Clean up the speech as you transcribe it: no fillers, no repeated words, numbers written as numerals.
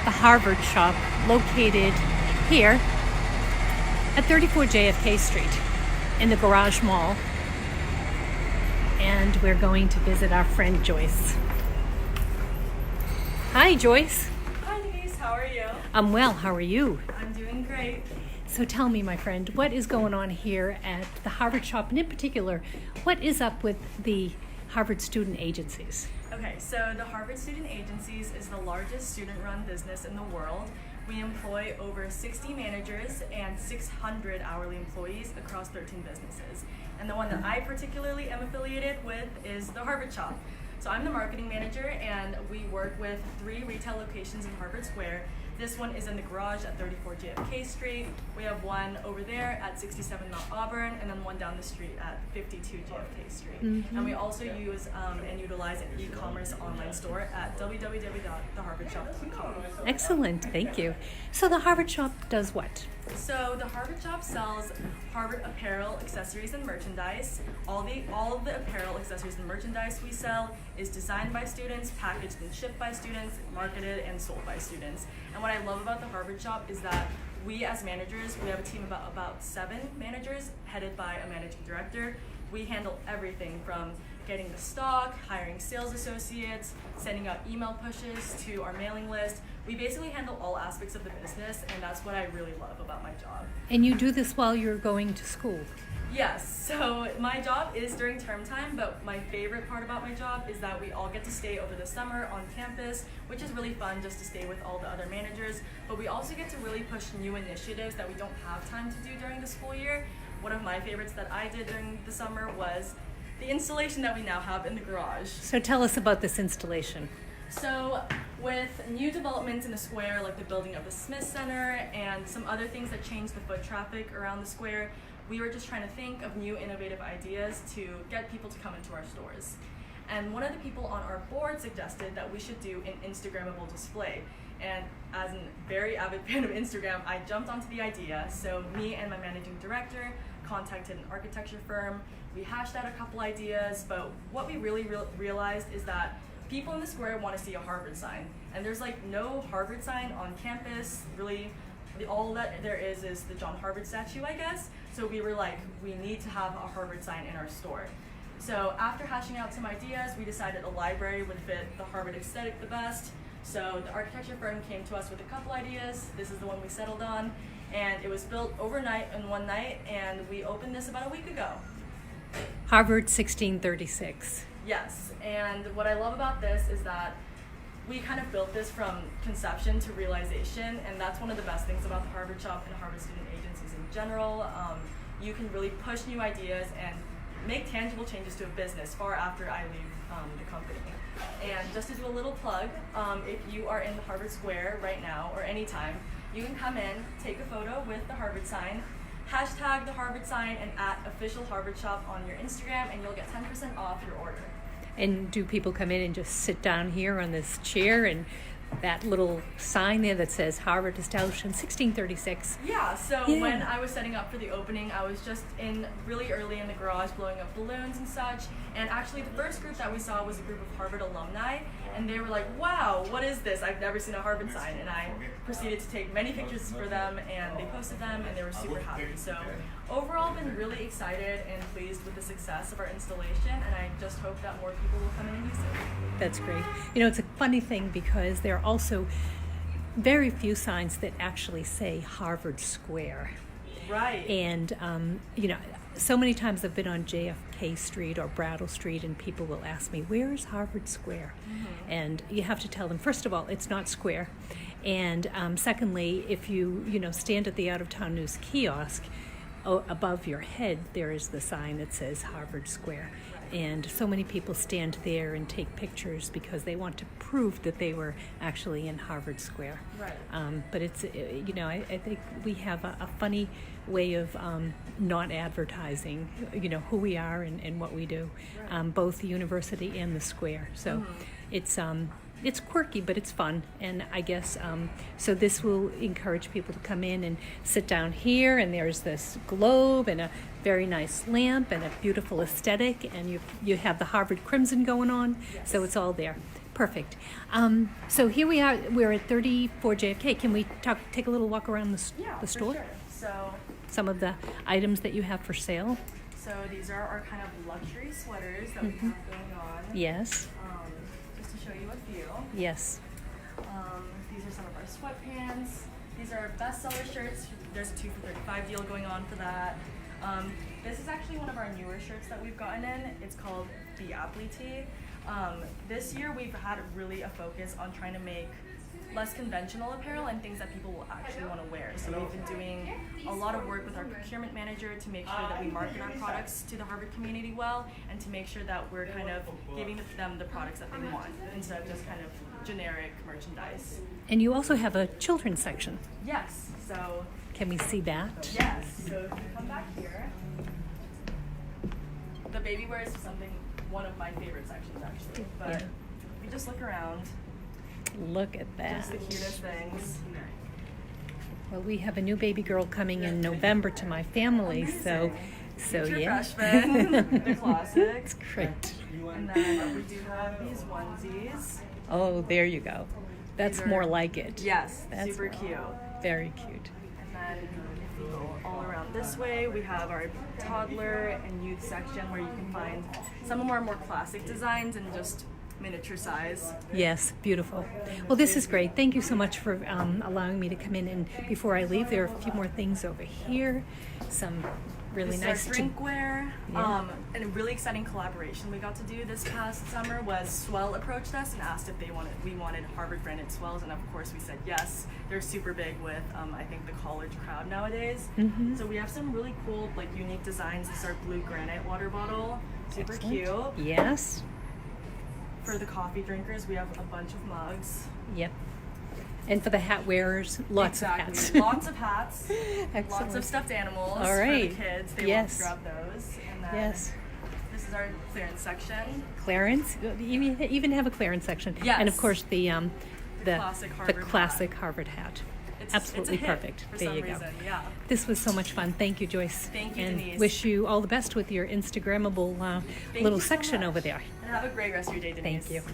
the Harvard shop located here at 34 JFK Street in the Garage Mall. And we're going to visit our friend Joyce. Hi, Joyce. Hi, Denise. How are you? I'm well. How are you? I'm doing great. So tell me, my friend, what is going on here at the Harvard shop, and in particular, what is up with the Harvard Student Agencies? Okay, so the Harvard Student Agencies is the largest student-run business in the world. We employ over 60 managers and 600 hourly employees across 13 businesses. And the one that I particularly am affiliated with is the Harvard shop. So I'm the marketing manager, and we work with 3 retail locations in Harvard Square. This one is in the Garage at 34 JFK Street. We have one over there at 67 Mount Auburn, and then one down the street at 52 JFK Street. And we also use and utilize an e-commerce online store at www.theharvardshop.com. Excellent, thank you. So the Harvard shop does what? So the Harvard shop sells Harvard apparel, accessories, and merchandise. All of the apparel, accessories, and merchandise we sell is designed by students, packaged and shipped by students, marketed and sold by students. And what I love about the Harvard shop is that we as managers, we have a team of about 7 managers headed by a managing director. We handle everything from getting the stock, hiring sales associates, sending out email pushes to our mailing list. We basically handle all aspects of the business, and that's what I really love about my job. And you do this while you're going to school? Yes, so my job is during term time, but my favorite part about my job is that we all get to stay over the summer on campus, which is really fun just to stay with all the other managers. But we also get to really push new initiatives that we don't have time to do during the school year. One of my favorites that I did during the summer was the installation that we now have in the garage. So tell us about this installation. So with new developments in the square, like the building of the Smith Center and some other things that change the foot traffic around the square, we were just trying to think of new innovative ideas to get people to come into our stores. And one of the people on our board suggested that we should do an Instagrammable display. And as a very avid fan of Instagram, I jumped onto the idea. So me and my managing director contacted an architecture firm. We hashed out a couple ideas, but what we really realized is that people in the square want to see a Harvard sign. And there's like no Harvard sign on campus, really. All that there is the John Harvard statue, I guess. So we were like, we need to have a Harvard sign in our store. So after hashing out some ideas, we decided a library would fit the Harvard aesthetic the best. So the architecture firm came to us with a couple ideas. This is the one we settled on. And it was built overnight in one night, and we opened this about a week ago. Harvard 1636. Yes, and what I love about this is that we kind of built this from conception to realization, and that's one of the best things about the Harvard shop and Harvard Student Agencies in general. You can really push new ideas and make tangible changes to a business far after I leave the company. And just to do a little plug, if you are in the Harvard Square right now or anytime, you can come in, take a photo with the Harvard sign, hashtag the Harvard sign, and @official Harvard shop on your Instagram, and you'll get 10% off your order. And do people come in and just sit down here on this chair and that little sign there that says Harvard Establishment 1636? Yeah, so when I was setting up for the opening, I was just really early in the garage blowing up balloons and such. And actually the first group that we saw was a group of Harvard alumni, and they were like, wow, what is this? I've never seen a Harvard sign. And I proceeded to take many pictures for them, and they posted them, and they were super happy. So overall, been really excited and pleased with the success of our installation, and I just hope that more people will come in and use it. That's great. You know, it's a funny thing because there are also very few signs that actually say Harvard Square. Right. And, you know, so many times I've been on JFK Street or Brattle Street, and people will ask me, where is Harvard Square? And you have to tell them, first of all, it's not square. And secondly, if you stand at the out-of-town news kiosk, above your head, there is the sign that says Harvard Square. And so many people stand there and take pictures because they want to prove that they were actually in Harvard Square. Right. But it's, I think we have a funny way of not advertising, who we are and what we do, both the university and the square. So it's quirky, but it's fun, and I guess so this will encourage people to come in and sit down here, and there's this globe and a very nice lamp and a beautiful aesthetic, and you have the Harvard Crimson going on, so it's all there. Perfect. So here we are. We're at 34 JFK. Can we take a little walk around the store? For sure. So Some of the items that you have for sale. these are our kind of luxury sweaters that we have going on. Yes. Just to show you a few. Yes. These are some of our sweatpants. These are our bestseller shirts. There's a 2 for $35 deal going on for that. This is actually one of our newer shirts that we've gotten in. It's called the Aptly Tee. This year we've had really a focus on trying to make less conventional apparel and things that people will actually want to wear. So we've been doing a lot of work with our procurement manager to make sure that we market our products to the Harvard community well, and to make sure that we're kind of giving them the products that they want instead of just kind of generic merchandise. And you also have a children's section. Yes, so Can we see that? yes, so if you come back here, the baby wear is one of my favorite sections actually, but Yeah. if you just look around, Look at that. just the cutest things. Well, we have a new baby girl coming in November to my family, so Future yeah. freshmen, the classics. It's great. And then we do have these onesies. Oh, there you go. That's These are- more like it. Yes, That's super cute. very cute. And then if you go all around this way, we have our toddler and youth section where you can find some of our more classic designs and just miniature size. Yes, beautiful. Well, this is great. Thank you so much for allowing me to come in. And before I leave, there are a few more things over here. Some really This is nice our drinkware. Yeah. And a really exciting collaboration we got to do this past summer was Swell approached us and asked if we wanted Harvard branded swells, and of course we said yes. They're super big with I think the college crowd nowadays. Mhm. So we have some really cool unique designs. This is our blue granite water bottle, super Excellent. cute. Yes. For the coffee drinkers, we have a bunch of mugs. Yep. And for the hat wearers, lots of hats. Exactly. Lots of hats. Excellent. Lots of stuffed animals All right. for the kids. They Yes. love to grab those. And then Yes. this is our clearance section. Clearance. You even have a clearance section. Yes. And of course the classic Harvard classic Harvard hat. Absolutely it's a hit perfect. For There some you go. reason, yeah. This was so much fun. Thank you, Joyce. Thank you, and Denise. wish you all the best with your Instagrammable Thank little you so section much. over there. And have a great rest of your day, Denise. Thank you.